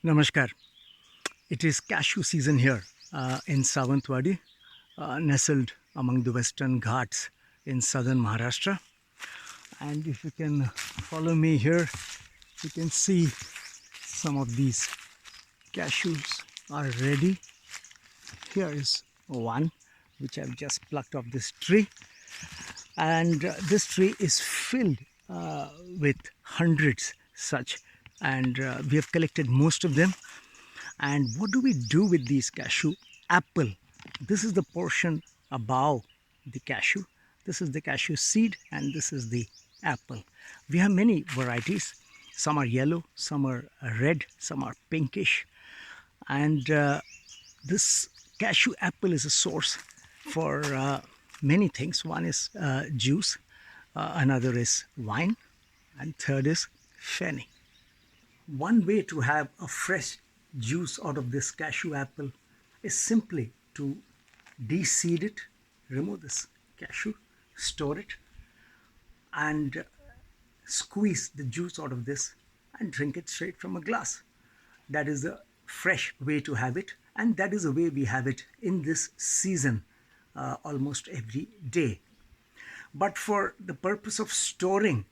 Namaskar. It is cashew season here in Savantwadi, nestled among the western Ghats in southern Maharashtra. And if you can follow me here, you can see some of these cashews are ready. Here is one which I've just plucked off this tree, and this tree is filled with hundreds such, and we have collected most of them. And what do we do with these cashew? Apple. This is the portion above the cashew. This is the cashew seed, and this is the apple. We have many varieties. Some are yellow, some are red, some are pinkish. And this cashew apple is a source for many things. One is juice, another is wine, and third is fenny. One way to have a fresh juice out of this cashew apple is simply to de-seed it, remove this cashew, store it, and squeeze the juice out of this and drink it straight from a glass. That is the fresh way to have it, and that is the way we have it in this season almost every day. But for the purpose of storing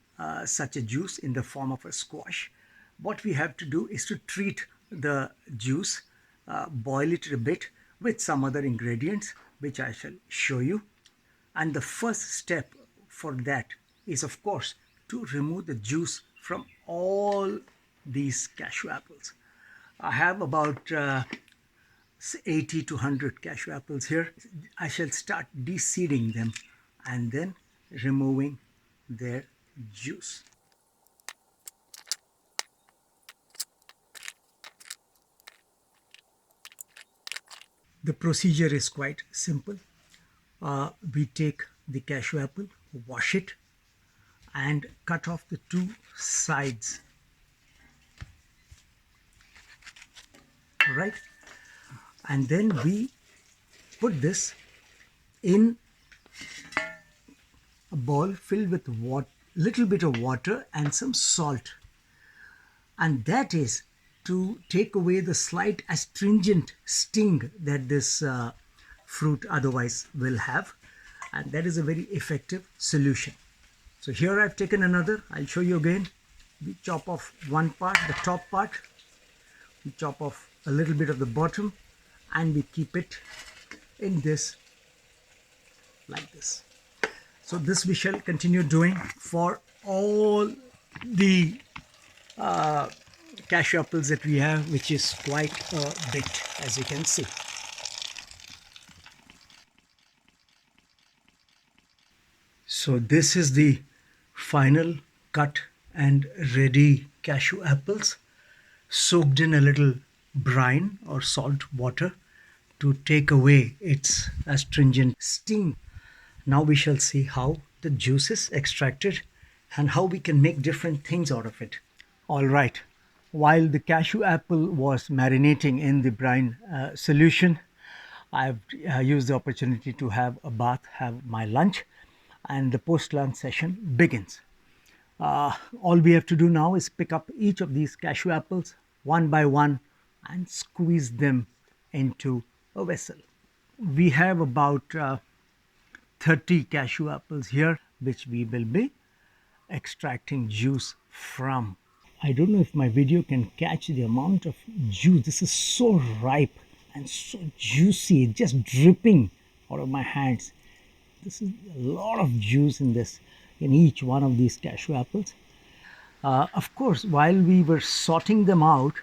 such a juice in the form of a squash, what we have to do is to treat the juice, boil it a bit with some other ingredients, which I shall show you. And the first step for that is, of course, to remove the juice from all these cashew apples. I have about 80 to 100 cashew apples here. I shall start de-seeding them and then removing their juice. The procedure is quite simple. We take the cashew apple, wash it, and cut off the two sides. Right? And then we put this in a bowl filled with little bit of water and some salt. And that is to take away the slight astringent sting that this fruit otherwise will have. And that is a very effective solution. So here I've taken another. I'll show you again. We chop off one part, the top part. We chop off a little bit of the bottom, and we keep it in this like this. So this we shall continue doing for all the cashew apples that we have, which is quite a bit, as you can see. So this is the final cut and ready cashew apples, soaked in a little brine or salt water to take away its astringent sting. Now we shall see how the juice is extracted and how we can make different things out of it. All right. While the cashew apple was marinating in the brine solution, I've used the opportunity to have a bath, have my lunch, and the post-lunch session begins. All we have to do now is pick up each of these cashew apples one by one and squeeze them into a vessel. We have about 30 cashew apples here, which we will be extracting juice from. I don't know if my video can catch the amount of juice. This is so ripe and so juicy, just dripping out of my hands. This is a lot of juice in each one of these cashew apples. Of course, while we were sorting them out,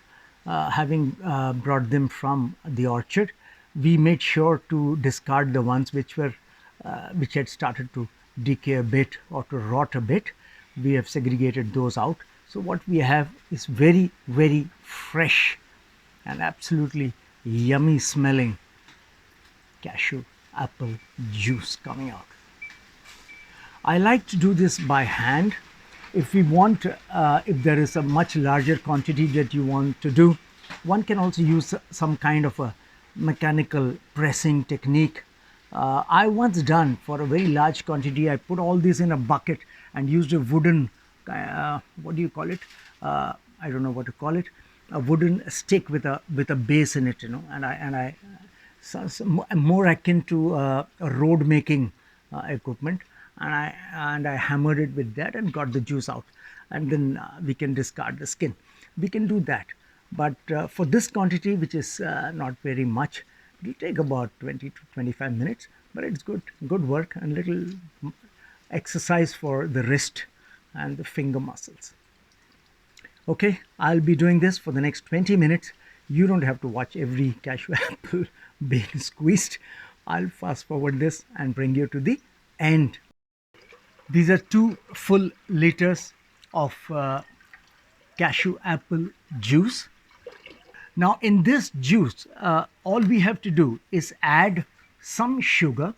having brought them from the orchard, we made sure to discard the ones which had started to decay a bit or to rot a bit. We have segregated those out. So what we have is very, very fresh and absolutely yummy smelling cashew apple juice coming out. I like to do this by hand. If we want, if there is a much larger quantity that you want to do, one can also use some kind of a mechanical pressing technique. I once done for a very large quantity. I put all this in a bucket and used a wooden, what do you call it? I don't know what to call it. a wooden stick with a base in it, you know, and I more akin to a road making equipment, and I hammered it with that and got the juice out, and then we can discard the skin. We can do that, but for this quantity, which is not very much, it will take about 20 to 25 minutes, but it's good work and little exercise for the wrist and the finger muscles. Okay, I'll be doing this for the next 20 minutes. You don't have to watch every cashew apple being squeezed. I'll fast forward this and bring you to the end. These are 2 full liters of cashew apple juice. Now, in this juice, all we have to do is add some sugar,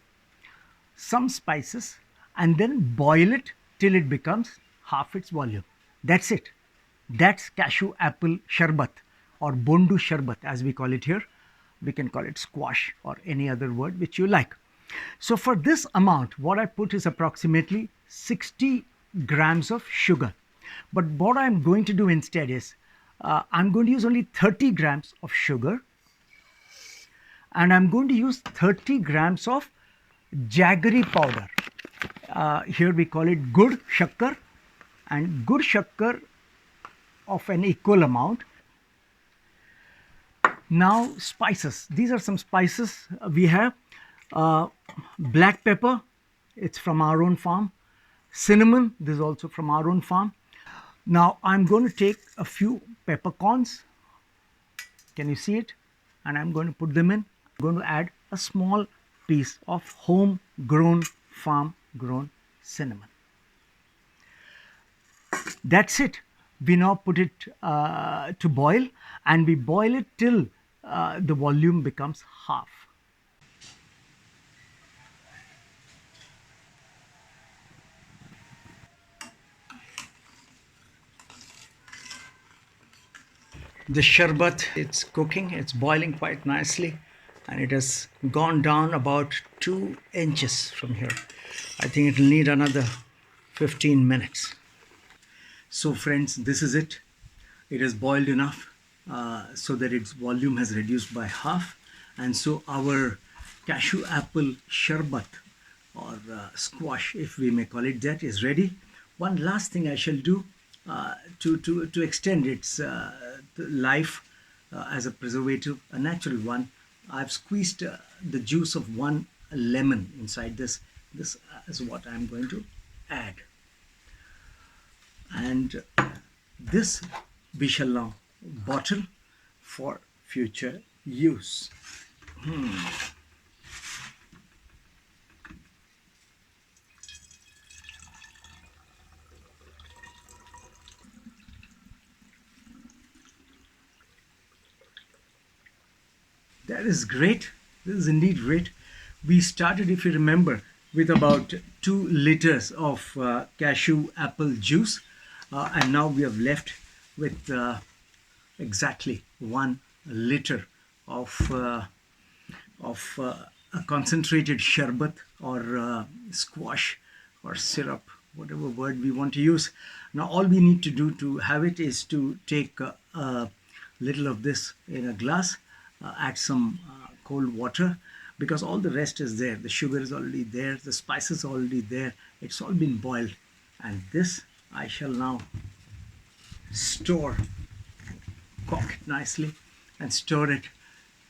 some spices, and then boil it till it becomes half its volume. That's it. That's cashew apple sharbat, or bondu sharbat as we call it here. We can call it squash or any other word which you like. So for this amount, what I put is approximately 60 grams of sugar. But what I'm going to do instead is I'm going to use only 30 grams of sugar, and I'm going to use 30 grams of jaggery powder. Here we call it gur shakkar, and gur shakkar of an equal amount. Now, spices. These are some spices we have. Black pepper, it's from our own farm. Cinnamon, this is also from our own farm. Now, I'm going to take a few peppercorns. Can you see it? And I'm going to put them in. I'm going to add a small piece of home-grown, farm-grown cinnamon. That's it. We now put it to boil, and we boil it till the volume becomes half. The sharbat, it's cooking, it's boiling quite nicely, and it has gone down about 2 inches from here. I think it will need another 15 minutes. So friends, this is it. It has boiled enough so that its volume has reduced by half, and so our cashew apple sharbat, or squash, if we may call it that, is ready. One last thing I shall do to extend its life as a preservative, a natural one. I've squeezed the juice of 1 lemon inside this. This is what I'm going to add, and this we shall now bottle for future use. That is great. This is indeed great. We started, if you remember, with about 2 liters of cashew apple juice, and now we have left with exactly 1 liter of a concentrated sharbat, or squash, or syrup, whatever word we want to use. Now all we need to do to have it is to take a little of this in a glass, add some cold water, because all the rest is there. The sugar is already there, the spices are already there, it's all been boiled, and this I shall now store, cork it nicely, and store it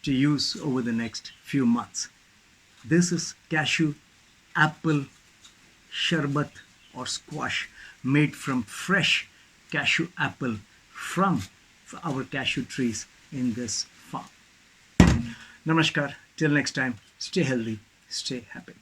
to use over the next few months. This is cashew apple sharbat, or squash, made from fresh cashew apple from our cashew trees in this farm. Namaskar. Till next time, stay healthy, stay happy.